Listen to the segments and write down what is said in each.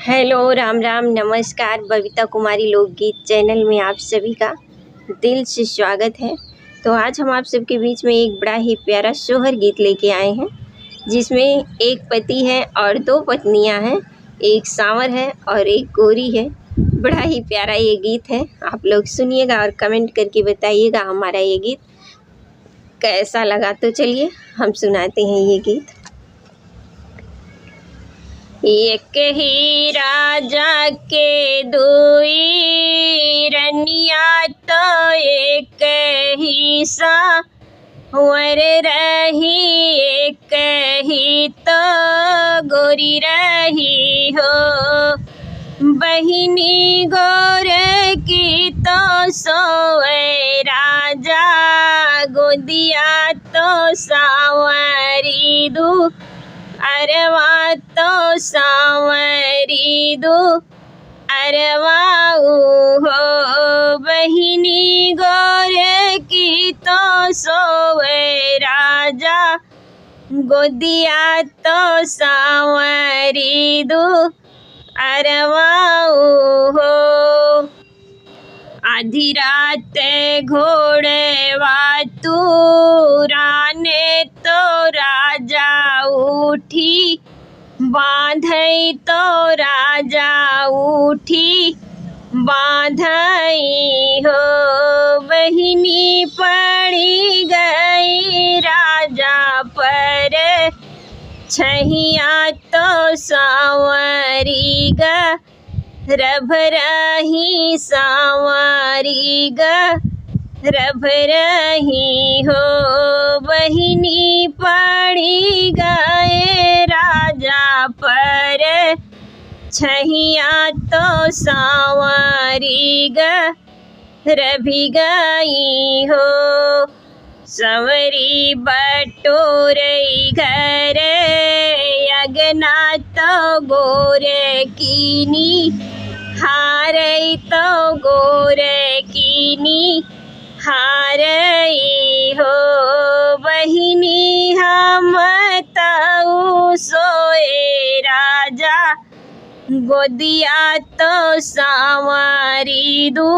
Hello, Ram Ram, नमस्कार। बबीता कुमारी लोकगीत channel में आप सभी का दिल से स्वागत है। तो आज हम आप सबके बीच में एक बड़ा ही प्यारा सोहर गीत लेके आए हैं, जिसमें एक पति है और दो पत्नियां हैं, एक सांवर है और एक गोरी है। बड़ा ही प्यारा ये गीत है, आप लोग सुनिएगा और कमेंट करके बताइएगा हमारा ये गीत कैसा लगा। तो चलिए हम सुनाते हैं ये गीत। एक ही राजा के दुई रनिया तो एक ही सांवर रही, एक ही तो गोरी रही हो। बहिनी गोर की तो सोए राजा, गोदिया तो सांवरी दू अरवा तो सांवरी दू अरवाऊ हो। बहिनी गोर की तो सोए राजा, गोदिया तो सांवरी दू अरवाऊ हो। आधी रात घोड़े वातू राने तो राजा उठी, बांधई तो राजा उठी बांधई हो। बहिनी पड़ी गई राजा पर, छहिया तो सांवरी ग रभ रही, सांवरी ग रभ रही हो। बहिनी पड़ी गए राजा पर, छहिया तो सांवरी ग रभी गई हो। संवरी बटोरई घर, अगना तो गोरे कीनी हारई तो गोरे कीनी हारई हो। बहिनी हम तऊ सोए राजा, गोदिया तो सांवरी दू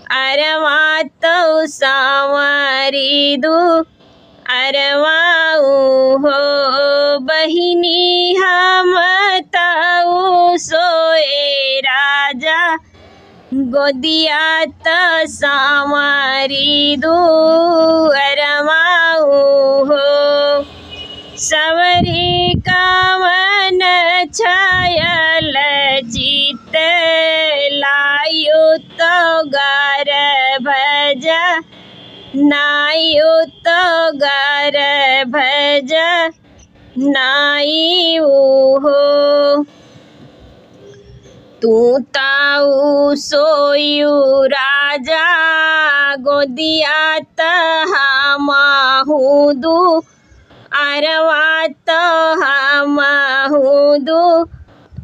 अरवा तो सांवरी दू अरवाऊ हो। बहिनी हम तऊ सोए राजा, गोदिया तो सांवरी दू अरवाऊ हो। संवरी कावन छायल चित, लायु तो गार भज नायु तो गार भज नाई हो। तू ताऊ सोयु राजा, गोदिया तहामाहू दू अरवा तो हमाहू दू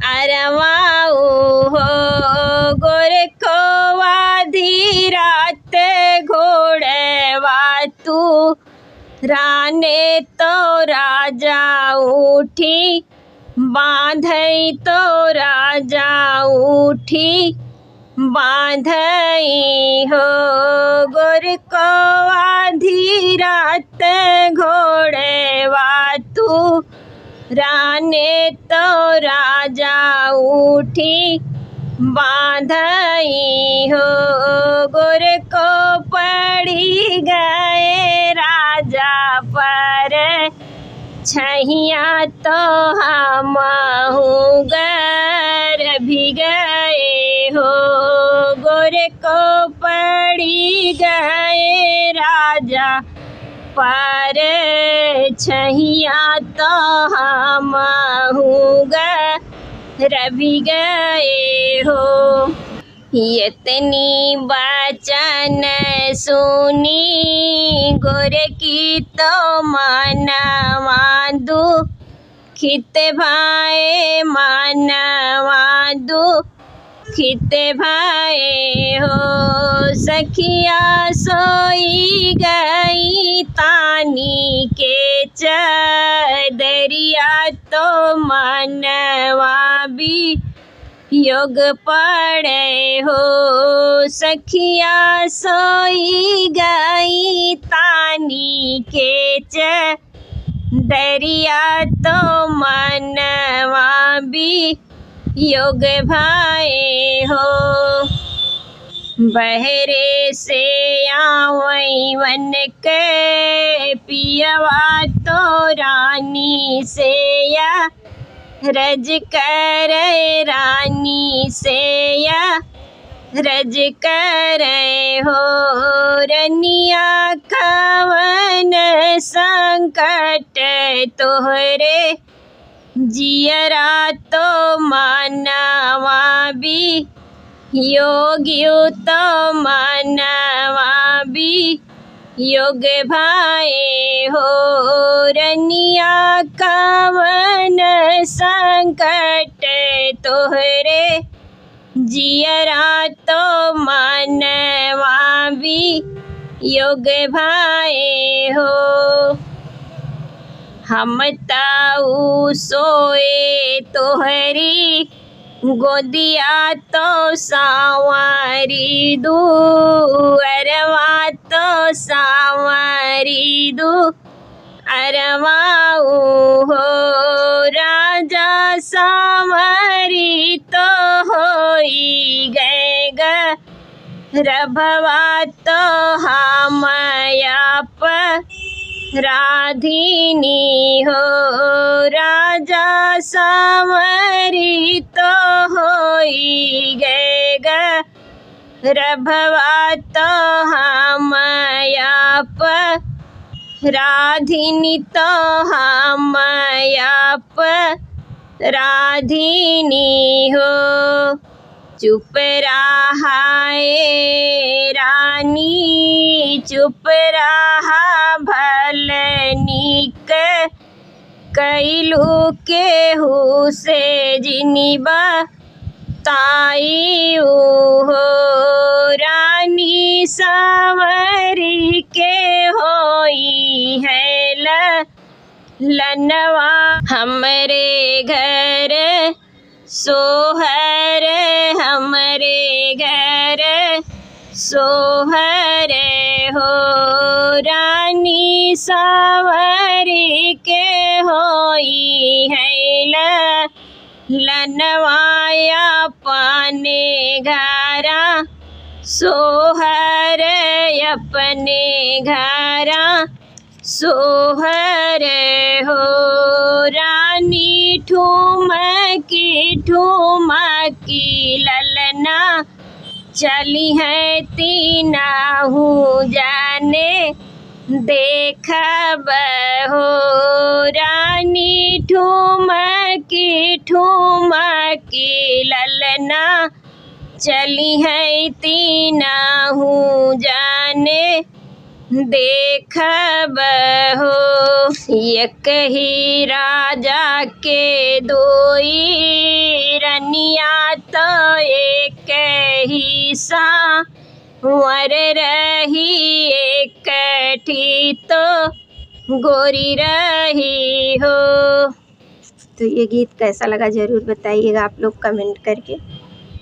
अरवाऊ हो। गोरे को वाधी रात घोड़े वातू राने तो राजा उठी, बांधई तो राजा उठी बांधई हो। गोर को आधी रात घोड़े वातू राने तो राजा उठी बांधई हो। गोर को पड़ी गए राजा पर, छहिया तो हमहू गर भी गए हो। गोरे को पड़ी गए राजा पर, छहिया तो हमहू गर भी गए हो। इतनी बचन सुनी गोरे की तो मनवा दुखित भाई, मनवा दुखित भाई हो। सखिया सोई गई तानी के चदरिया, तो मनवा भी योग पड़े हो सखिया सोई गई तानी के दरिया तो मनवा भी योग भाए हो। बहरे से आवई वन के पियवा तो रानी से या रज करे रानी से या रज करे हो। रनिया कवन संकट तोहरे जियरा तो मानवा भी योगियो तो मानवा भी योग भाए हो। रनिया कवन संकट तोहरे जियरा तो मानवा भी योग भाए हो। हम ताऊ सोए तोहरी गोदिया तो सांवरी दू अरवा तो सांवरी दू अरवाऊ हो। राजा सांवरी तो होई गए ग रभवा तो हमयाप राधिनी हो। राजा सांवरी तो होई गए ग रभवा तो हमयाप राधिनी तो हमयाप राधिनी हो। चुप रहाए रानी चुप रहा भलनिक कैलू केहू से जिनिबा ताई हो। रानी सांवरी के होई है लनवा हमरे घर सोहर हमरे घर सोहर हो। रानी सांवरी के होई है लनवाया पाने घरा सोहर अपने घरा सोहर हो। रानी ठुमकी ललना चली है तीनाहू जाने देखब हो। रानी ठुमकी ललना चली है तीनाहू जाने देखब हो। एक ही राजा के दोई रनिया तो एक ही सांवर रही एकठी तो गोरी रही हो। तो ये गीत कैसा लगा ज़रूर बताइएगा आप लोग कमेंट करके।